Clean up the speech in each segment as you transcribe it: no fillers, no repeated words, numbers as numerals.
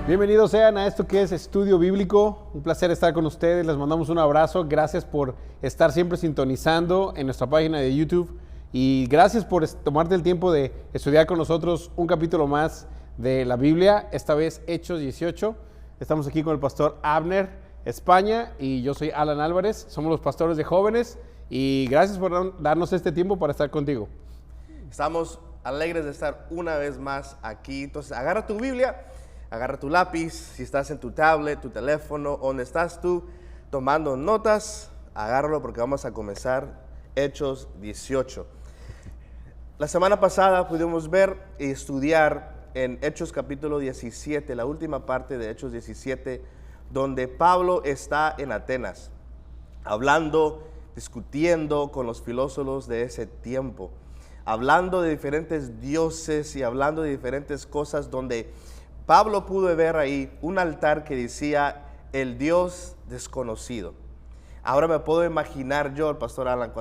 Bienvenidos sean a esto que es Estudio Bíblico. Un placer estar con ustedes. Les mandamos un abrazo. Gracias por estar siempre sintonizando en nuestra página de YouTube. Y gracias por tomarte el tiempo de estudiar con nosotros un capítulo más de la Biblia. Esta vez Hechos 18. Estamos aquí con el pastor Abner España y yo soy Alan Álvarez. Somos los pastores de jóvenes y gracias por darnos este tiempo para estar contigo. Estamos alegres de estar una vez más aquí. Entonces agarra tu Biblia, agarra tu lápiz, si estás en tu tablet, tu teléfono, donde estás tú tomando notas, agárralo porque vamos a comenzar Hechos 18. La semana pasada pudimos ver y estudiar en Hechos capítulo 17, la última parte de Hechos 17, donde Pablo está en Atenas, hablando, discutiendo con los filósofos de ese tiempo, hablando de diferentes dioses y hablando de diferentes cosas, donde Pablo pudo ver ahí un altar que decía el Dios desconocido. Ahora me puedo imaginar yo, el pastor Alan,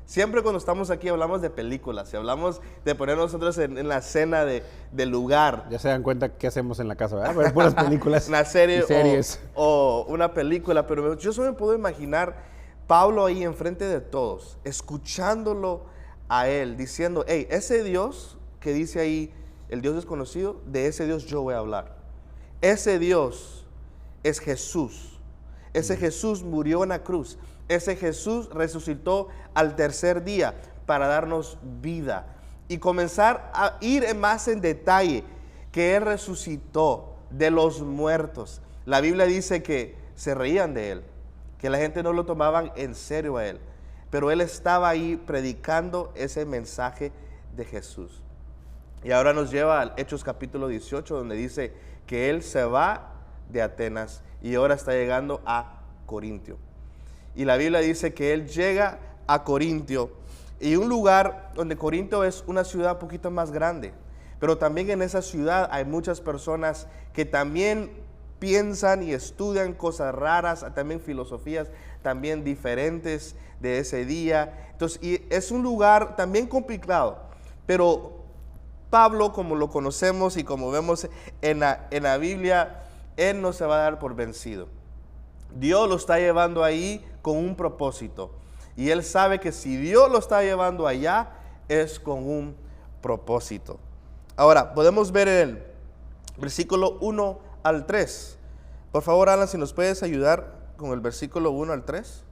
siempre cuando estamos aquí hablamos de películas y hablamos de poner nosotros en la escena del lugar. Ya se dan cuenta qué hacemos en la casa, ¿verdad? Ver puras películas. Una serie y series. O una película, pero yo solo me puedo imaginar Pablo ahí enfrente de todos, escuchándolo a él, diciendo, hey, ese Dios que dice ahí, el Dios desconocido, de ese Dios yo voy a hablar. Ese Dios es Jesús. Ese Jesús murió en la cruz. Ese Jesús resucitó al tercer día para darnos vida. Y comenzar a ir más en detalle que Él resucitó de los muertos. La Biblia dice que se reían de Él, que la gente no lo tomaban en serio a Él. Pero Él estaba ahí predicando ese mensaje de Jesús. Y ahora nos lleva al Hechos capítulo 18, donde dice que Él se va de Atenas y ahora está llegando a Corintio. Y la Biblia dice que Él llega a Corintio, y un lugar donde Corintio es una ciudad un poquito más grande. Pero también en esa ciudad hay muchas personas que también piensan y estudian cosas raras, también filosofías también diferentes de ese día. Entonces, y es un lugar también complicado, pero Pablo, como lo conocemos y como vemos en la Biblia, él no se va a dar por vencido. Dios lo está llevando ahí con un propósito. Y él sabe que si Dios lo está llevando allá, es con un propósito. Ahora, podemos ver el versículo 1 al 3. Por favor, Alan, si nos puedes ayudar con el versículo 1 al 3.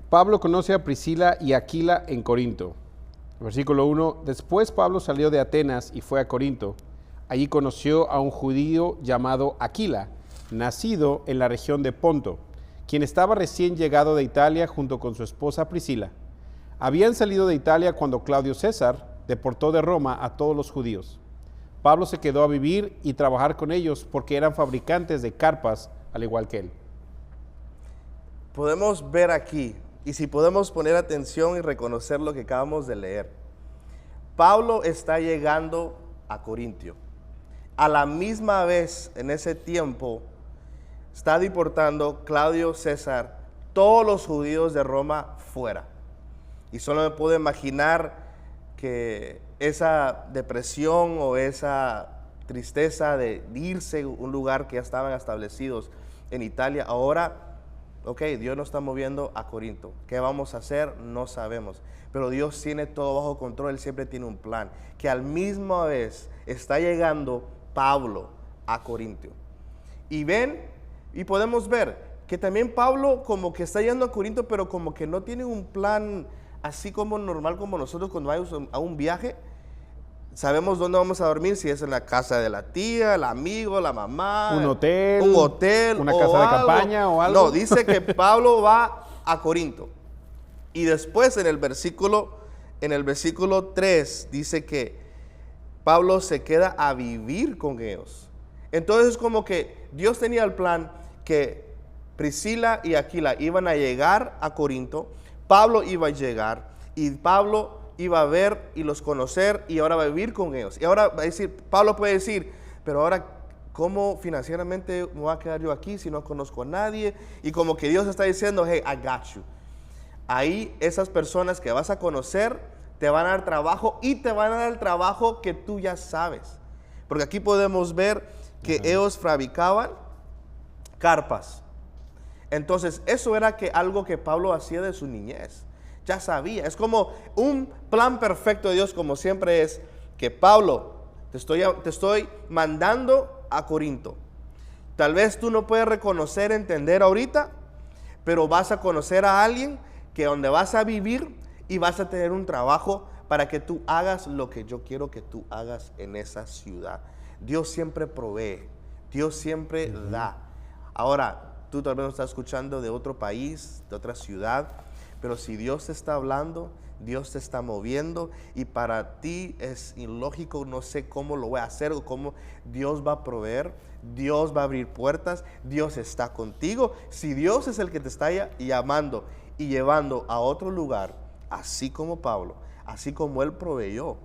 Pablo conoce a Priscila y Aquila en Corinto. Versículo 1. Después Pablo salió de Atenas y fue a Corinto. Allí conoció a un judío llamado Aquila, nacido en la región de Ponto, quien estaba recién llegado de Italia junto con su esposa Priscila. Habían salido de Italia cuando Claudio César deportó de Roma a todos los judíos. Pablo se quedó a vivir y trabajar con ellos porque eran fabricantes de carpas, al igual que él. Podemos ver aquí, y si podemos poner atención y reconocer lo que acabamos de leer, Pablo está llegando a Corintio. A la misma vez, en ese tiempo, está deportando Claudio César todos los judíos de Roma fuera. Y solo me puedo imaginar que esa depresión o esa tristeza de irse a un lugar que ya estaban establecidos en Italia, ahora, ok, Dios nos está moviendo a Corinto. ¿Qué vamos a hacer? No sabemos. Pero Dios tiene todo bajo control, Él siempre tiene un plan. Que al misma vez está llegando Pablo a Corintio. Y ven, y podemos ver que también Pablo como que está yendo a Corinto, pero como que no tiene un plan así como normal como nosotros cuando vamos a un viaje. Sabemos dónde vamos a dormir, si es en la casa de la tía, el amigo, la mamá. Un hotel, una casa de campaña o algo. No, dice que Pablo va a Corinto. Y después en el versículo 3 dice que Pablo se queda a vivir con ellos. Entonces es como que Dios tenía el plan que Priscila y Aquila iban a llegar a Corinto, Pablo iba a llegar y Pablo iba a ver y los conocer y ahora va a vivir con ellos. Y ahora va a decir, Pablo puede decir, pero ahora, ¿cómo financieramente me voy a quedar yo aquí si no conozco a nadie? Y como que Dios está diciendo, hey, I got you. Ahí esas personas que vas a conocer te van a dar trabajo y te van a dar el trabajo que tú ya sabes. Porque aquí podemos ver que ellos fabricaban carpas. Entonces, eso era algo que Pablo hacía de su niñez. Ya sabía. Es como un plan perfecto de Dios, como siempre es, que Pablo, te estoy mandando a Corinto. Tal vez tú no puedes reconocer, entender ahorita, pero vas a conocer a alguien que donde vas a vivir y vas a tener un trabajo para que tú hagas lo que yo quiero que tú hagas en esa ciudad. Dios siempre provee, Dios siempre da. Ahora, tú tal vez nos estás escuchando de otro país, de otra ciudad, pero si Dios te está hablando, Dios te está moviendo y para ti es ilógico, no sé cómo lo voy a hacer o cómo Dios va a proveer, Dios va a abrir puertas, Dios está contigo. Si Dios es el que te está llamando y llevando a otro lugar, así como Pablo, así como Él proveyó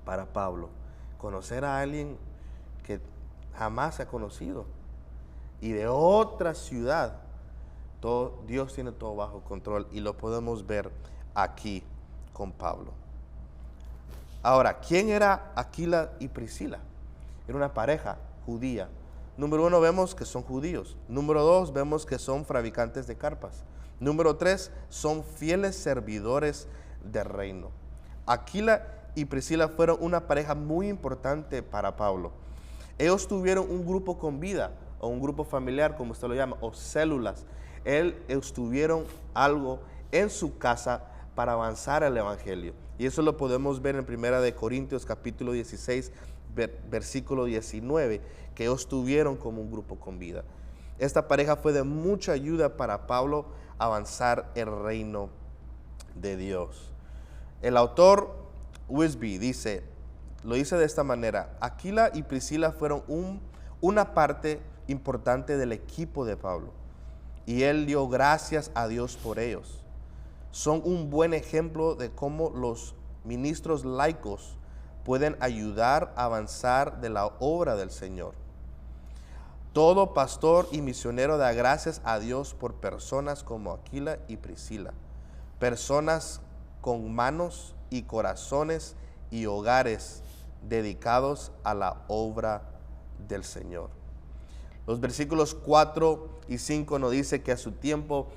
para Pablo, conocer a alguien que jamás se ha conocido y de otra ciudad, Dios tiene todo bajo control y lo podemos ver aquí con Pablo. Ahora, ¿quién era Aquila y Priscila? Era una pareja judía. Número 1, vemos que son judíos. Número 2, vemos que son fabricantes de carpas. Número 3, son fieles servidores del reino. Aquila y Priscila fueron una pareja muy importante para Pablo. Ellos tuvieron un grupo con vida, o un grupo familiar, como usted lo llama, o células. Ellos tuvieron algo en su casa para avanzar el evangelio. Y eso lo podemos ver en 1 Corintios capítulo 16, versículo 19, que ellos tuvieron como un grupo con vida. Esta pareja fue de mucha ayuda para Pablo avanzar el reino de Dios. El autor Wisby lo dice de esta manera: Aquila y Priscila fueron una parte importante del equipo de Pablo y él dio gracias a Dios por ellos. Son un buen ejemplo de cómo los ministros laicos pueden ayudar a avanzar de la obra del Señor. Todo pastor y misionero da gracias a Dios por personas como Aquila y Priscila, personas con manos y corazones y hogares dedicados a la obra del Señor. Los versículos 4 y 5 nos dice que a su tiempo,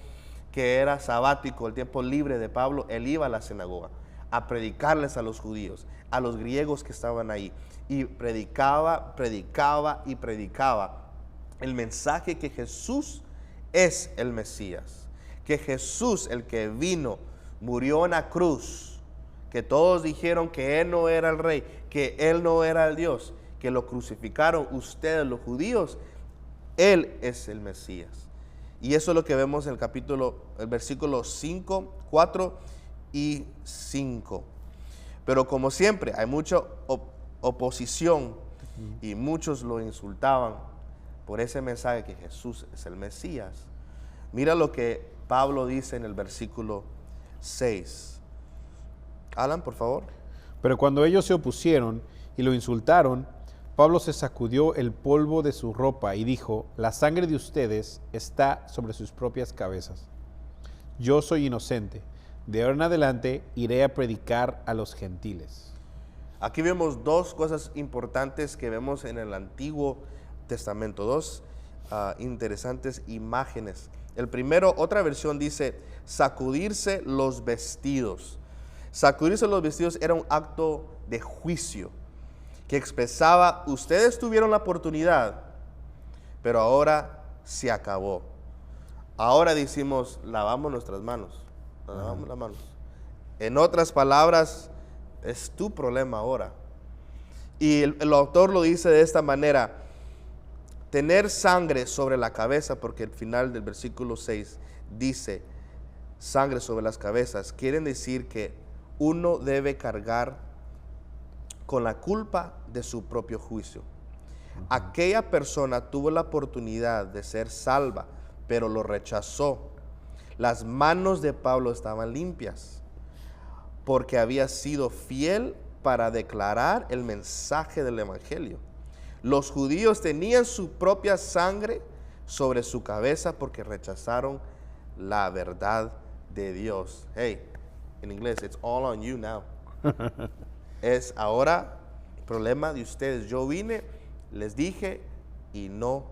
que era sabático, el tiempo libre de Pablo, él iba a la sinagoga a predicarles a los judíos, a los griegos que estaban ahí, y predicaba el mensaje que Jesús es el Mesías, que Jesús, el que vino, murió en la cruz, que todos dijeron que Él no era el rey, que Él no era el Dios, que lo crucificaron ustedes los judíos. Él es el Mesías. Y eso es lo que vemos en el versículo 5, 4 y 5. Pero como siempre, hay mucha oposición y muchos lo insultaban por ese mensaje que Jesús es el Mesías. Mira lo que Pablo dice en el versículo 6. Alan, por favor. Pero cuando ellos se opusieron y lo insultaron, Pablo se sacudió el polvo de su ropa y dijo: la sangre de ustedes está sobre sus propias cabezas. Yo soy inocente. De ahora en adelante iré a predicar a los gentiles. Aquí vemos dos cosas importantes que vemos en el Antiguo Testamento, dos interesantes imágenes. El primero, otra versión dice sacudirse los vestidos. Sacudirse los vestidos era un acto de juicio que expresaba: ustedes tuvieron la oportunidad, pero ahora se acabó. Ahora decimos, lavamos nuestras manos, lavamos las manos. En otras palabras, es tu problema ahora. Y el autor lo dice de esta manera: tener sangre sobre la cabeza, porque el final del versículo 6 dice sangre sobre las cabezas, quieren decir que uno debe cargar con la culpa de su propio juicio. Aquella persona tuvo la oportunidad de ser salva, pero lo rechazó. Las manos de Pablo estaban limpias porque había sido fiel para declarar el mensaje del evangelio. Los judíos tenían su propia sangre sobre su cabeza porque rechazaron la verdad de Dios. Hey, en inglés, it's all on you now. Es ahora problema de ustedes. Yo vine, les dije, y no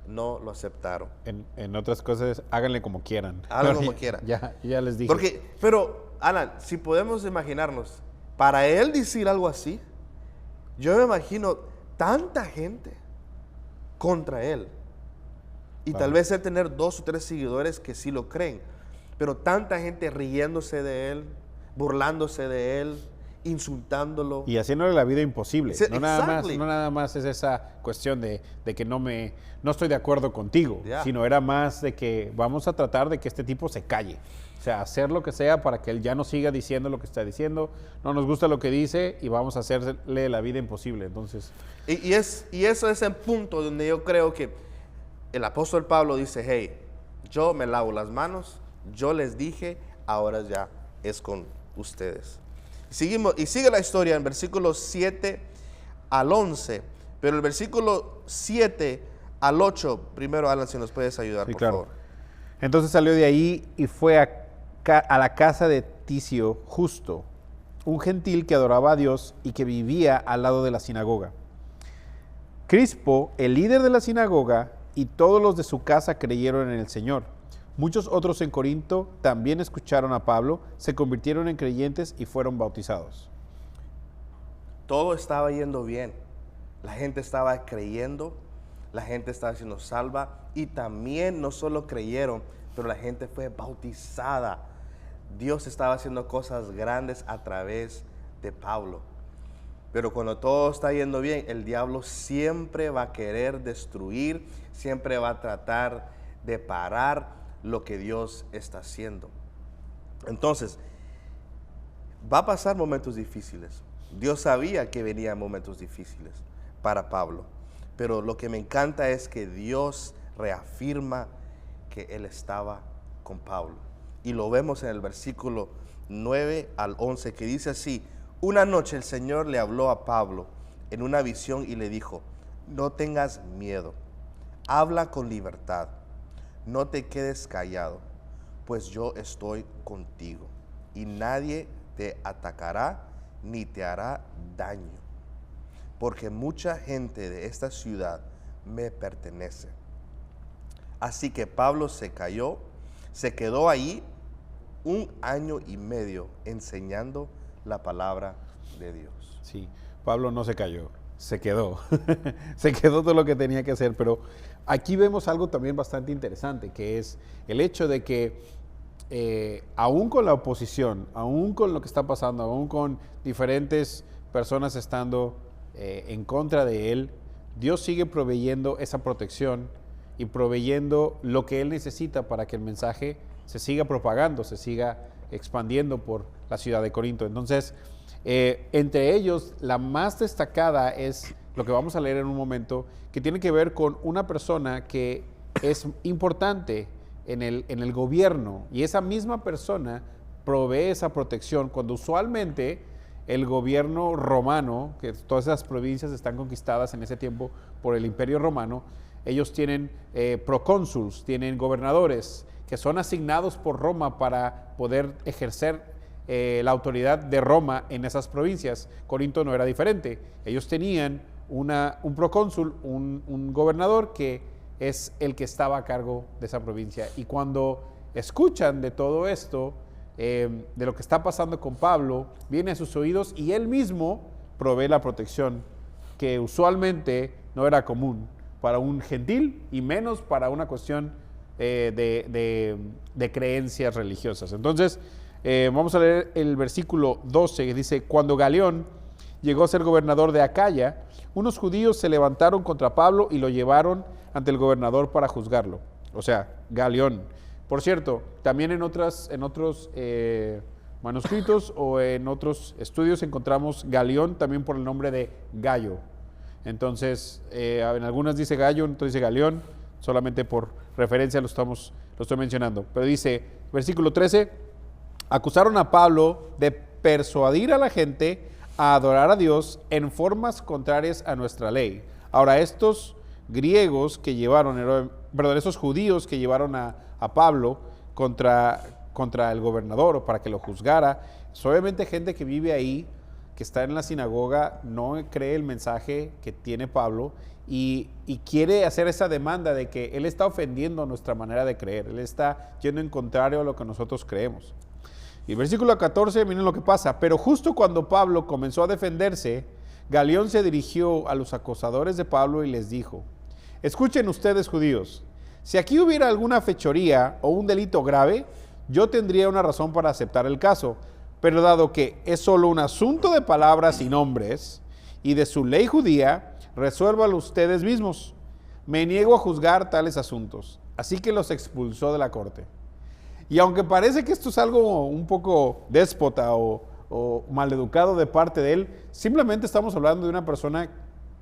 lo aceptaron. En otras cosas, háganle como quieran. Háganle como quieran. Ya les dije. Pero, Alan, si podemos imaginarnos, para él decir algo así, yo me imagino tanta gente contra él. Y tal vez él tener 2 o 3 seguidores que sí lo creen, pero tanta gente riéndose de él, burlándose de él, insultándolo. Y haciéndole la vida imposible. Sí, No nada más es esa cuestión de que no estoy de acuerdo contigo, sino era más de que vamos a tratar de que este tipo se calle. O sea, hacer lo que sea para que él ya no siga diciendo lo que está diciendo, no nos gusta lo que dice y vamos a hacerle la vida imposible. Entonces, y eso es el punto donde yo creo que el apóstol Pablo dice, hey, yo me lavo las manos, yo les dije, ahora ya es con ustedes. Y sigue la historia en versículos 7 al 11, pero el versículo 7 al 8, primero Alan, si nos puedes ayudar, sí, por claro. favor. Entonces salió de ahí y fue a la casa de Ticio Justo, un gentil que adoraba a Dios y que vivía al lado de la sinagoga. Crispo, el líder de la sinagoga, y todos los de su casa creyeron en el Señor. Muchos otros en Corinto también escucharon a Pablo, se convirtieron en creyentes y fueron bautizados. Todo estaba yendo bien. La gente estaba creyendo, la gente estaba siendo salva y también no solo creyeron, pero la gente fue bautizada. Dios estaba haciendo cosas grandes a través de Pablo. Pero cuando todo está yendo bien, el diablo siempre va a querer destruir, siempre va a tratar de parar lo que Dios está haciendo. Entonces, va a pasar momentos difíciles. Dios sabía que venían momentos difíciles para Pablo. Pero lo que me encanta es que Dios reafirma que Él estaba con Pablo. Y lo vemos en el versículo 9 al 11, que dice así: una noche el Señor le habló a Pablo en una visión y le dijo: no tengas miedo, habla con libertad, no te quedes callado, pues yo estoy contigo y nadie te atacará ni te hará daño, porque mucha gente de esta ciudad me pertenece. Así que Pablo se quedó ahí 1 año y medio enseñando la palabra de Dios. Sí, Pablo no se cayó, se quedó. Se quedó todo lo que tenía que hacer, pero aquí vemos algo también bastante interesante, que es el hecho de que aún con la oposición, aún con lo que está pasando, aún con diferentes personas estando en contra de él, Dios sigue proveyendo esa protección y proveyendo lo que él necesita para que el mensaje se siga propagando, se siga expandiendo por la ciudad de Corinto. Entonces, entre ellos, la más destacada es lo que vamos a leer en un momento, que tiene que ver con una persona que es importante en el gobierno, y esa misma persona provee esa protección cuando usualmente el gobierno romano, que todas esas provincias están conquistadas en ese tiempo por el Imperio Romano, ellos tienen procónsuls, tienen gobernadores que son asignados por Roma para poder ejercer la autoridad de Roma en esas provincias. Corinto no era diferente. Ellos tenían un procónsul, un gobernador que es el que estaba a cargo de esa provincia. Y cuando escuchan de todo esto, de lo que está pasando con Pablo, viene a sus oídos y él mismo provee la protección que usualmente no era común para un gentil y menos para una cuestión de creencias religiosas. Entonces, vamos a leer el versículo 12, que dice: cuando Galión llegó a ser gobernador de Acaya, unos judíos se levantaron contra Pablo y lo llevaron ante el gobernador para juzgarlo. O sea, Galión. Por cierto, también en otros manuscritos o en otros estudios encontramos Galión también por el nombre de Gallo. Entonces, en algunas dice Gallo, en otras dice Galión, solamente por referencia lo estoy mencionando. Pero dice, versículo 13, acusaron a Pablo de persuadir a la gente a adorar a Dios en formas contrarias a nuestra ley. Ahora, estos griegos que llevaron, esos judíos que llevaron a Pablo contra el gobernador o para que lo juzgara, es obviamente gente que vive ahí, que está en la sinagoga no cree el mensaje que tiene Pablo y quiere hacer esa demanda de que él está ofendiendo nuestra manera de creer, él está yendo en contrario a lo que nosotros creemos. Y el versículo 14, miren lo que pasa. Pero justo cuando Pablo comenzó a defenderse, Galión se dirigió a los acusadores de Pablo y les dijo: escuchen ustedes, judíos, si aquí hubiera alguna fechoría o un delito grave, yo tendría una razón para aceptar el caso. Pero dado que es solo un asunto de palabras y nombres y de su ley judía, resuélvanlo ustedes mismos. Me niego a juzgar tales asuntos. Así que los expulsó de la corte. Y aunque parece que esto es algo un poco déspota o maleducado de parte de él, simplemente estamos hablando de una persona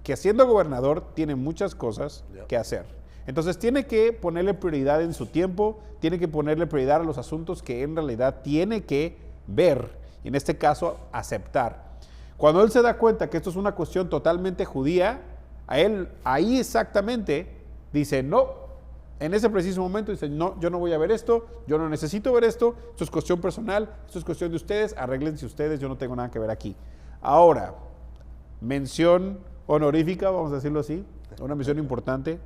que, siendo gobernador, tiene muchas cosas que hacer. Entonces tiene que ponerle prioridad en su tiempo, tiene que ponerle prioridad a los asuntos que en realidad tiene que ver, y en este caso aceptar. Cuando él se da cuenta que esto es una cuestión totalmente judía, a él ahí exactamente dice no. En ese preciso momento dice: no, yo no voy a ver esto, yo no necesito ver esto es cuestión personal, esto es cuestión de ustedes, arréglense ustedes, yo no tengo nada que ver aquí. Ahora, mención honorífica, vamos a decirlo así, una mención importante.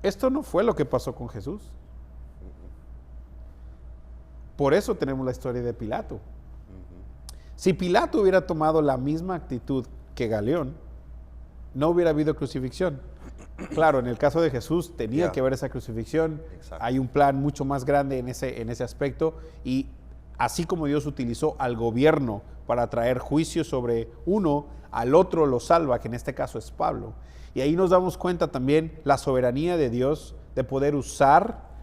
Esto no fue lo que pasó con Jesús. Por eso tenemos la historia de Pilato. Si Pilato hubiera tomado la misma actitud que Galión, no hubiera habido crucifixión. Claro, en el caso de Jesús tenía que haber esa crucifixión. Exacto. Hay un plan mucho más grande en ese aspecto, y así como Dios utilizó al gobierno para traer juicio sobre uno, al otro lo salva, que en este caso es Pablo. Y ahí nos damos cuenta también la soberanía de Dios de poder usar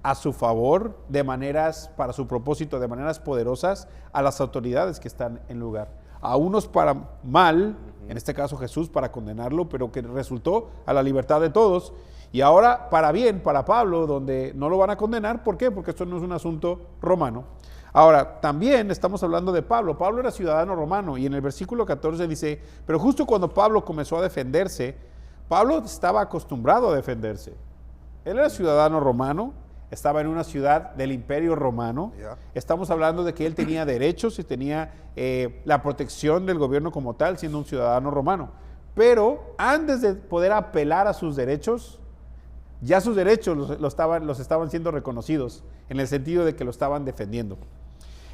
a su favor de maneras, para su propósito, de maneras poderosas a las autoridades que están en lugar. A unos para mal, en este caso Jesús para condenarlo, pero que resultó a la libertad de todos. Y ahora para bien, para Pablo, donde no lo van a condenar. ¿Por qué? Porque esto no es un asunto romano. Ahora, también estamos hablando de Pablo. Pablo era ciudadano romano, y en el versículo 14 dice: pero justo cuando Pablo comenzó a defenderse, Pablo estaba acostumbrado a defenderse. Él era ciudadano romano, estaba en una ciudad del Imperio Romano. Estamos hablando de que él tenía derechos y tenía la protección del gobierno como tal, siendo un ciudadano romano. Pero antes de poder apelar a sus derechos, ya sus derechos los estaban siendo reconocidos, en el sentido de que lo estaban defendiendo.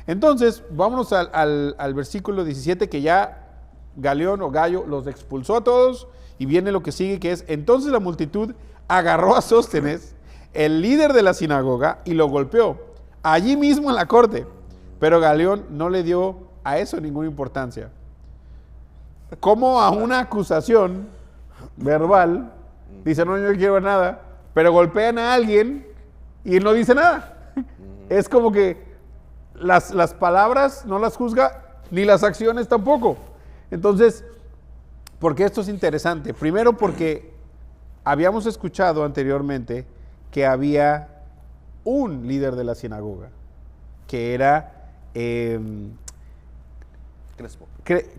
Entonces, vámonos al versículo 17, que ya Galión o Gallo los expulsó a todos, y viene lo que sigue, que es: entonces la multitud agarró a Sóstenes, el líder de la sinagoga, y lo golpeó allí mismo en la corte. Pero Galión no le dio a eso ninguna importancia. Como a una acusación verbal, dice: no, yo no quiero ver nada, pero golpean a alguien y él no dice nada. Es como que las palabras no las juzga, ni las acciones tampoco. Entonces, ¿por qué esto es interesante? Primero, porque habíamos escuchado anteriormente que había un líder de la sinagoga, que era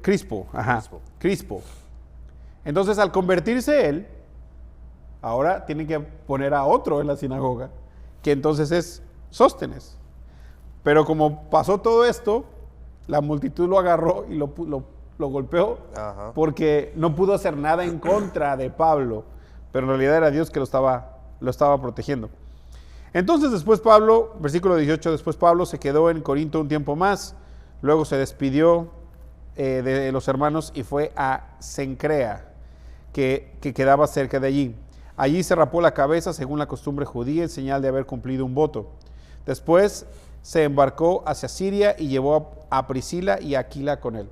Crispo. Entonces, al convertirse él, ahora tienen que poner a otro en la sinagoga, que entonces es Sóstenes. Pero como pasó todo esto, la multitud lo agarró y lo golpeó. Ajá. Porque no pudo hacer nada en contra de Pablo, pero en realidad era Dios que lo estaba protegiendo. Entonces después Pablo, versículo 18, después Pablo se quedó en Corinto un tiempo más, luego se despidió de los hermanos y fue a Cencrea, que quedaba cerca de allí. Allí se rapó la cabeza según la costumbre judía, en señal de haber cumplido un voto. Después se embarcó hacia Siria y llevó a Priscila y a Aquila con él.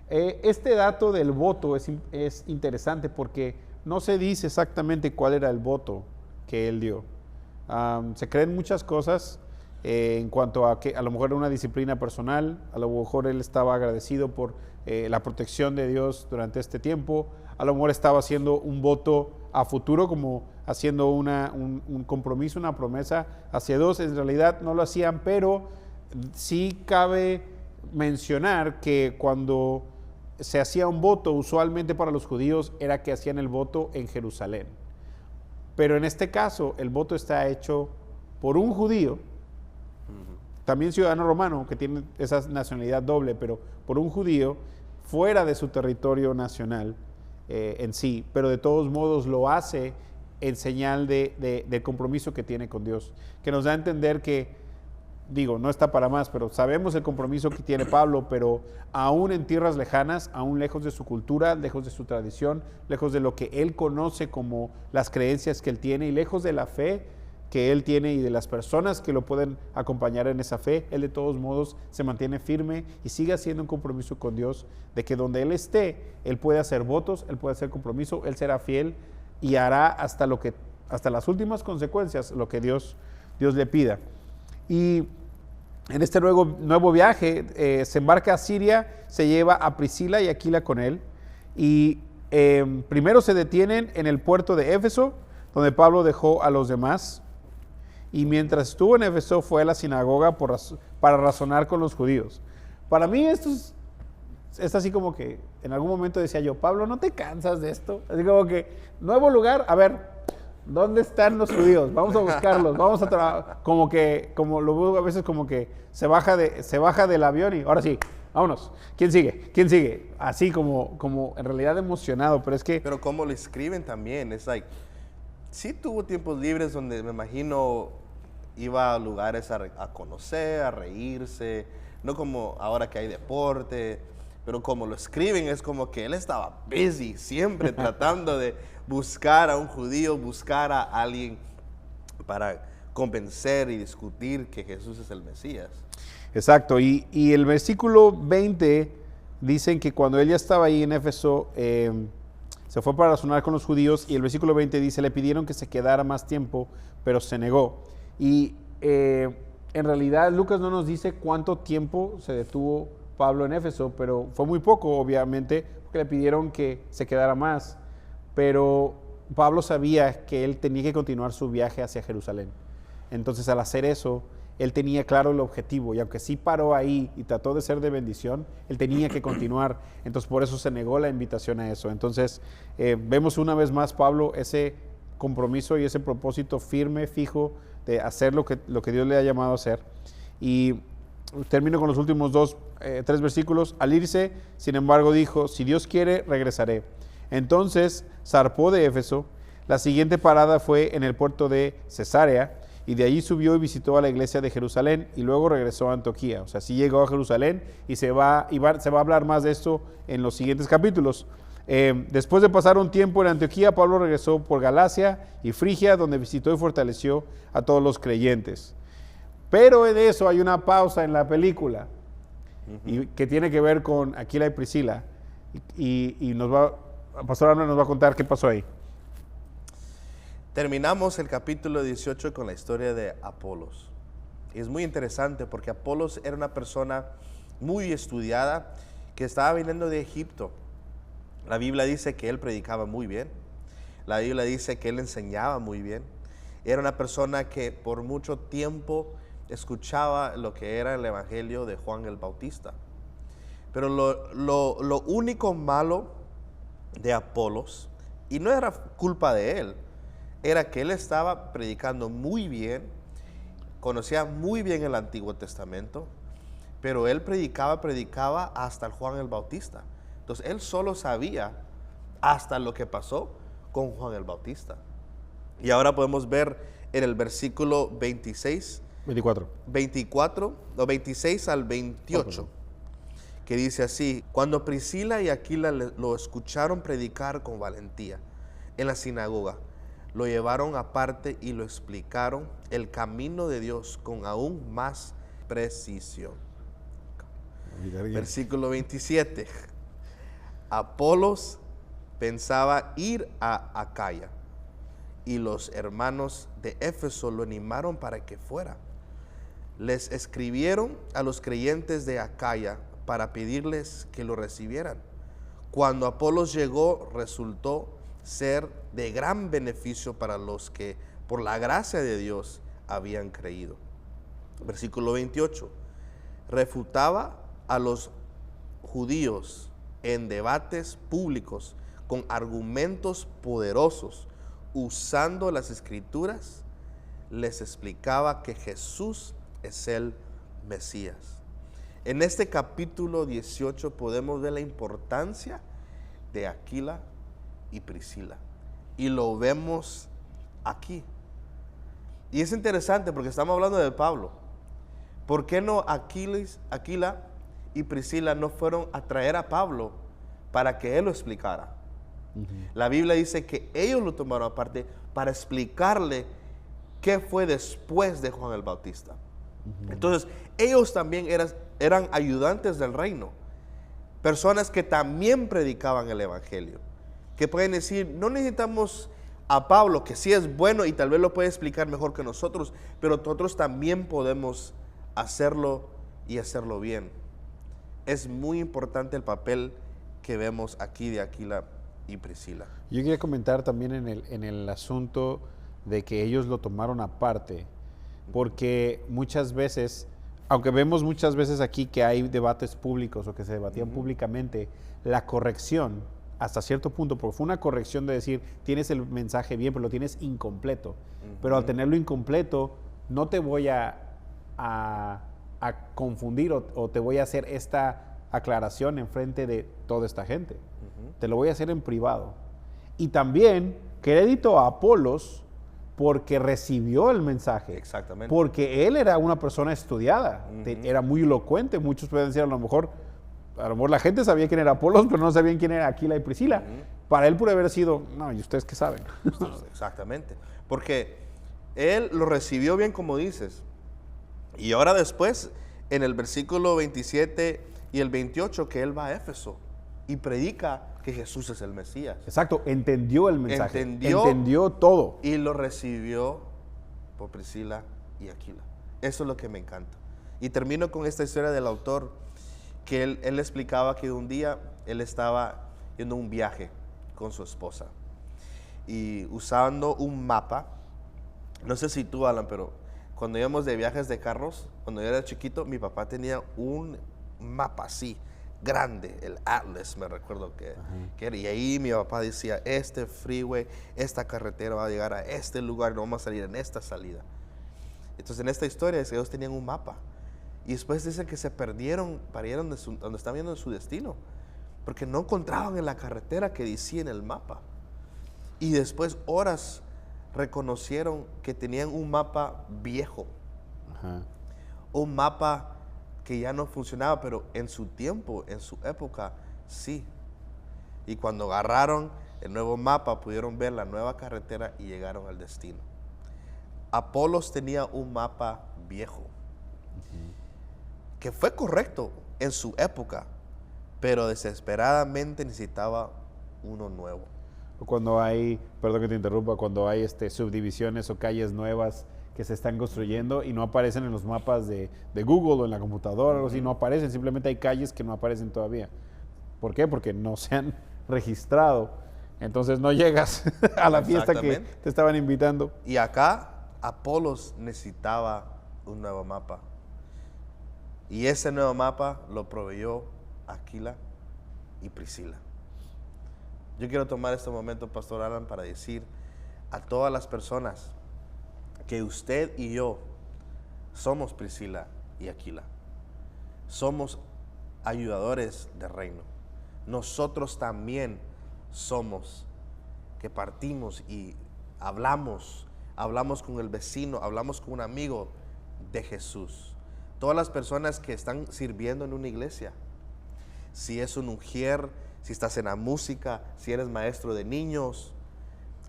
Este dato del voto es interesante, porque no se dice exactamente cuál era el voto que él dio. Se creen muchas cosas en cuanto a que a lo mejor era una disciplina personal, a lo mejor él estaba agradecido por la protección de Dios durante este tiempo, a lo mejor estaba haciendo un voto a futuro, como haciendo un compromiso, una promesa hacia Dios. En realidad no lo hacían, pero sí cabe mencionar que cuando se hacía un voto, usualmente para los judíos era que hacían el voto en Jerusalén. Pero en este caso el voto está hecho por un judío también ciudadano romano, que tiene esa nacionalidad doble, pero por un judío fuera de su territorio nacional en sí, pero de todos modos lo hace en señal de compromiso que tiene con Dios, que nos da a entender que, digo, no está para más, pero sabemos el compromiso que tiene Pablo, pero aún en tierras lejanas, aún lejos de su cultura, lejos de su tradición, lejos de lo que él conoce como las creencias que él tiene y lejos de la fe que él tiene y de las personas que lo pueden acompañar en esa fe, él de todos modos se mantiene firme y sigue haciendo un compromiso con Dios de que donde él esté, él puede hacer votos, él puede hacer compromiso, él será fiel y hará hasta las últimas consecuencias lo que Dios le pida. Y en este nuevo viaje se embarca a Siria, se lleva a Priscila y Aquila con él y primero se detienen en el puerto de Éfeso, donde Pablo dejó a los demás. Y mientras estuvo en Éfeso fue a la sinagoga para razonar con los judíos. Para mí esto es así como que en algún momento decía yo, Pablo, ¿no te cansas de esto? Así como que, nuevo lugar, a ver, ¿dónde están los judíos? Vamos a buscarlos, vamos a trabajar. Como lo veo a veces como que se baja del avión y ahora sí, vámonos. ¿Quién sigue? ¿Quién sigue? Así como en realidad emocionado, pero es que... Pero como lo escriben también, es like, sí tuvo tiempos libres donde me imagino iba a lugares a conocer, a reírse, no como ahora que hay deporte, pero como lo escriben es como que él estaba busy, siempre tratando de buscar a un judío, buscar a alguien para convencer y discutir que Jesús es el Mesías. Exacto, y el versículo 20 dicen que cuando él ya estaba ahí en Éfeso, se fue para razonar con los judíos y el versículo 20 dice, le pidieron que se quedara más tiempo, pero se negó. Y en realidad Lucas no nos dice cuánto tiempo se detuvo Pablo en Éfeso, pero fue muy poco, obviamente, porque le pidieron que se quedara más. Pero Pablo sabía que él tenía que continuar su viaje hacia Jerusalén. Entonces, al hacer eso, él tenía claro el objetivo y aunque sí paró ahí y trató de ser de bendición, él tenía que continuar. Entonces, por eso se negó la invitación a eso. Entonces, vemos una vez más, Pablo, ese compromiso y ese propósito firme, fijo, de hacer lo que Dios le ha llamado a hacer. Y termino con los últimos 3 versículos. Al irse, sin embargo, dijo, si Dios quiere, regresaré. Entonces, zarpó de Éfeso. La siguiente parada fue en el puerto de Cesarea, y de allí subió y visitó a la iglesia de Jerusalén, y luego regresó a Antioquía. O sea, sí llegó a Jerusalén, y se va a hablar más de esto en los siguientes capítulos. Después de pasar un tiempo en Antioquía, Pablo regresó por Galacia y Frigia, donde visitó y fortaleció a todos los creyentes. Pero en eso hay una pausa en la película, y que tiene que ver con Aquila y Priscila. Y Pastor Arnold nos va a contar qué pasó ahí. Terminamos el capítulo 18 con la historia de Apolos. Y es muy interesante porque Apolos era una persona muy estudiada que estaba viniendo de Egipto. La Biblia dice que él predicaba muy bien. La Biblia dice que él enseñaba muy bien. Era una persona que por mucho tiempo escuchaba lo que era el evangelio de Juan el Bautista. Pero lo único malo de Apolos, y no era culpa de él, era que él estaba predicando muy bien, conocía muy bien el Antiguo Testamento, pero él predicaba hasta el Juan el Bautista. Entonces él solo sabía hasta lo que pasó con Juan el Bautista. Y ahora podemos ver en el versículo 26 al 28, que dice así: cuando Priscila y Aquila lo escucharon predicar con valentía en la sinagoga, lo llevaron aparte y lo explicaron el camino de Dios con aún más precisión. Versículo 27. Apolos pensaba ir a Acaya, y los hermanos de Éfeso lo animaron para que fuera. Les escribieron a los creyentes de Acaya para pedirles que lo recibieran. Cuando Apolos llegó, resultó ser de gran beneficio para los que por la gracia de Dios habían creído. Versículo 28. Refutaba a los judíos en debates públicos con argumentos poderosos, usando las escrituras. Les explicaba que Jesús es el Mesías. En este capítulo 18 podemos ver la importancia de Aquila y Priscila. Y lo vemos aquí. Y es interesante porque estamos hablando de Pablo. ¿Por qué no Aquila y Priscila no fueron a traer a Pablo para que él lo explicara? La Biblia dice que ellos lo tomaron aparte para explicarle qué fue después de Juan el Bautista. Entonces, ellos también eran ayudantes del reino. Personas que también predicaban el evangelio. Que pueden decir, no necesitamos a Pablo, que sí es bueno y tal vez lo puede explicar mejor que nosotros, pero nosotros también podemos hacerlo y hacerlo bien. Es muy importante el papel que vemos aquí de Aquila y Priscila. Yo quería comentar también en el asunto de que ellos lo tomaron aparte, porque muchas veces, aunque vemos muchas veces aquí que hay debates públicos o que se debatían públicamente, la corrección, hasta cierto punto, porque fue una corrección de decir, tienes el mensaje bien, pero lo tienes incompleto. Pero al tenerlo incompleto, no te voy a confundir o te voy a hacer esta aclaración en frente de toda esta gente. Te lo voy a hacer en privado. Y también crédito a Apolos porque recibió el mensaje. Exactamente. Porque él era una persona estudiada, era muy elocuente. Muchos pueden decir a lo mejor la gente sabía quién era Apolos, pero no sabían quién era Aquila y Priscila. Para él puede haber sido, no, ¿y ustedes qué saben? Exactamente. Porque él lo recibió bien, como dices. Y ahora después, en el versículo 27 y el 28, que él va a Éfeso y predica que Jesús es el Mesías. Exacto, entendió el mensaje, entendió todo. Y lo recibió por Priscila y Aquila. Eso es lo que me encanta. Y termino con esta historia del autor, que él explicaba que un día él estaba yendo a un viaje con su esposa y usando un mapa. No sé si tú, Alan, pero cuando íbamos de viajes de carros, cuando yo era chiquito, mi papá tenía un mapa así, grande, el Atlas, me recuerdo que era. Y ahí mi papá decía, este freeway, esta carretera va a llegar a este lugar, no vamos a salir en esta salida. Entonces, en esta historia, ellos tenían un mapa. Y después dicen que se perdieron donde estaban viendo su destino, porque no encontraban en la carretera que decía en el mapa. Y después, horas, reconocieron que tenían un mapa viejo. Un mapa que ya no funcionaba, pero en su tiempo, en su época, sí. Y cuando agarraron el nuevo mapa, pudieron ver la nueva carretera y llegaron al destino. Apolos tenía un mapa viejo, que fue correcto en su época, pero desesperadamente necesitaba uno nuevo. Cuando hay, perdón que te interrumpa, cuando hay subdivisiones o calles nuevas que se están construyendo y no aparecen en los mapas de Google o en la computadora o algo así, no aparecen, simplemente hay calles que no aparecen todavía. ¿Por qué? Porque no se han registrado. Entonces no llegas a la fiesta que te estaban invitando. Y acá Apolos necesitaba un nuevo mapa. Y ese nuevo mapa lo proveyó Aquila y Priscila. Yo quiero tomar este momento, Pastor Alan, para decir a todas las personas que usted y yo somos Priscila y Aquila. Somos ayudadores del reino. Nosotros también somos que partimos y hablamos con el vecino, hablamos con un amigo de Jesús. Todas las personas que están sirviendo en una iglesia, si es un ujier, si estás en la música, si eres maestro de niños,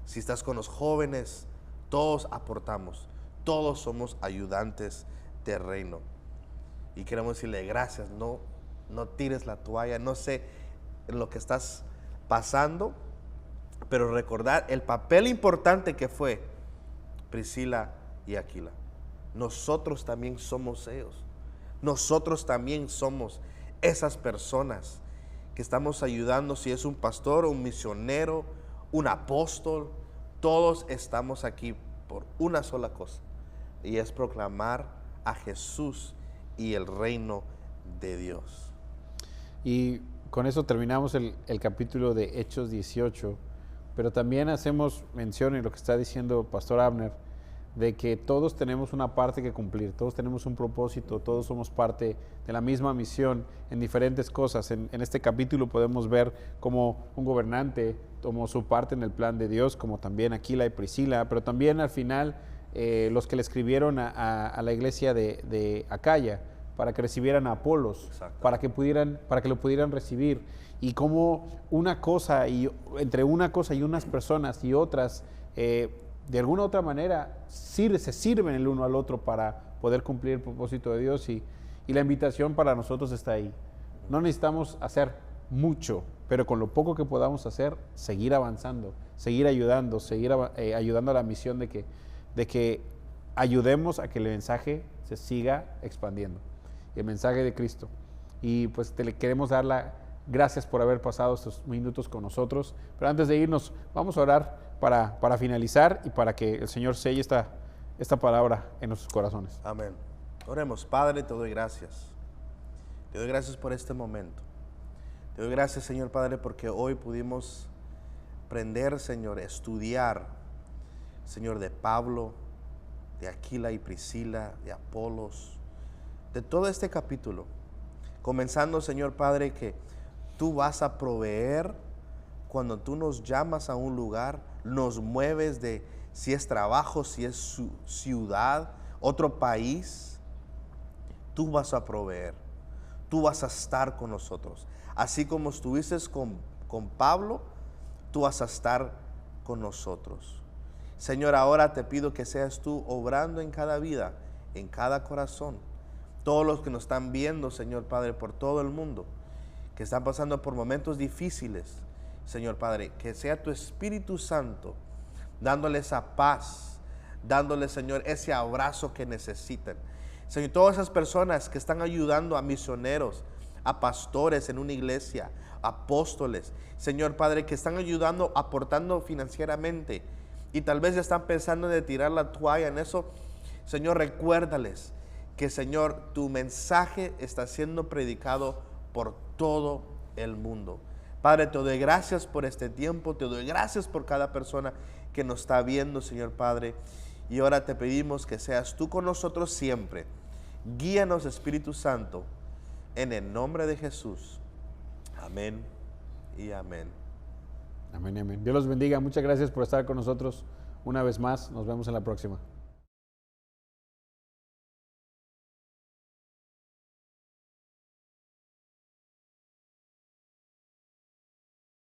si estás con los jóvenes, todos aportamos, todos somos ayudantes del reino. Y queremos decirle gracias, no tires la toalla, no sé en lo que estás pasando, pero recordar el papel importante que fue Priscila y Aquila. Nosotros también somos ellos. Nosotros también somos esas personas que estamos ayudando, si es un pastor, un misionero, un apóstol, todos estamos aquí por una sola cosa, y es proclamar a Jesús y el reino de Dios. Y con eso terminamos el capítulo de Hechos 18, pero también hacemos mención en lo que está diciendo Pastor Abner, de que todos tenemos una parte que cumplir, todos tenemos un propósito, todos somos parte de la misma misión en diferentes cosas. En este capítulo podemos ver cómo un gobernante tomó su parte en el plan de Dios, como también Aquila y Priscila, pero también al final los que le escribieron a la iglesia de Acaya para que recibieran a Apolos, para que lo pudieran recibir, y cómo una cosa y entre una cosa y unas personas y otras de alguna u otra manera se sirven el uno al otro para poder cumplir el propósito de Dios, y la invitación para nosotros está ahí. No necesitamos hacer mucho, pero con lo poco que podamos hacer, seguir avanzando, seguir ayudando, ayudando a la misión de que ayudemos a que el mensaje se siga expandiendo, el mensaje de Cristo. Y pues le queremos dar las gracias por haber pasado estos minutos con nosotros, pero antes de irnos vamos a orar para finalizar y para que el Señor selle esta palabra en nuestros corazones. Amén. Oremos. Padre, te doy gracias. Te doy gracias por este momento. Te doy gracias, Señor Padre, porque hoy pudimos aprender, Señor, estudiar, Señor, de Pablo, de Aquila y Priscila, de Apolos, de todo este capítulo. Comenzando, Señor Padre, que tú vas a proveer cuando tú nos llamas a un lugar, nos mueves de si es trabajo, si es su ciudad, otro país, tú vas a proveer, tú vas a estar con nosotros. Así como estuviste con Pablo, tú vas a estar con nosotros. Señor, ahora te pido que seas tú obrando en cada vida, en cada corazón. Todos los que nos están viendo, Señor Padre, por todo el mundo, que están pasando por momentos difíciles, Señor Padre, que sea tu Espíritu Santo dándole esa paz, dándole, Señor, ese abrazo que necesitan. Señor, todas esas personas que están ayudando a misioneros, a pastores en una iglesia, apóstoles, Señor Padre, que están ayudando, aportando financieramente, y tal vez ya están pensando en tirar la toalla en eso, Señor, recuérdales que, Señor, tu mensaje está siendo predicado por todo el mundo. Padre, te doy gracias por este tiempo, te doy gracias por cada persona que nos está viendo, Señor Padre, y ahora te pedimos que seas tú con nosotros siempre. Guíanos, Espíritu Santo, en el nombre de Jesús. Amén y amén. Amén, amén. Dios los bendiga. Muchas gracias por estar con nosotros una vez más. Nos vemos en la próxima.